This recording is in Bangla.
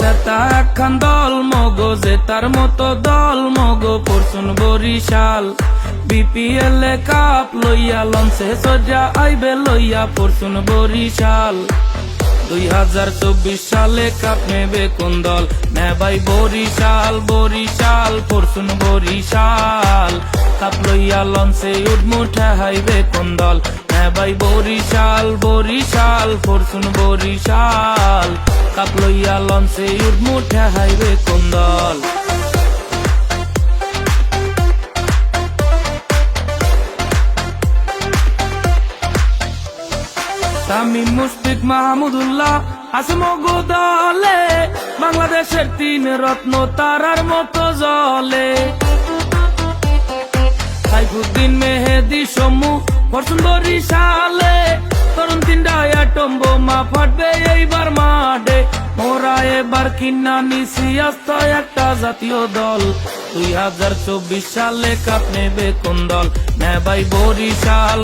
সেটা একখান দল মগো, যে তার মতো দল মগো পরশুন বরিশাল। বিপিএল এ কাপ লইয়া লঞ্চে সজা আইবে লইয়া পরশুন বরিশাল। 2024 সালে কাপ নেবে কোন দল? নেবাই বরিশাল, বরিশাল পরশুন বরিশাল। কাপ লইয়া লঞ্চে উঠমু ঠেহাইবে কোন দল? নেবাই বরিশাল, বরিশাল পরশুন বরিশাল। কাপ লইয়া লঞ্চে উঠমু ঠেহাইবে কোন দল? তামিম মুশফিক মাহমুদুল্লাহ আছে মগো দলে, বাংলাদেশের 3 রত্ন তারার মতো জলে। সাইফুদ্দিন মেহেদী সমু পরশুন বরিশালে, তরুণ 3টা অ্যাটম বোমা ফাটবে এইবার মাঠে। মোরা এবার কিনা নিছি আস্ত একটা জাতীয় দল। 2024 সালে কাপ নেবে কোন দল? নেবাই বরিশাল।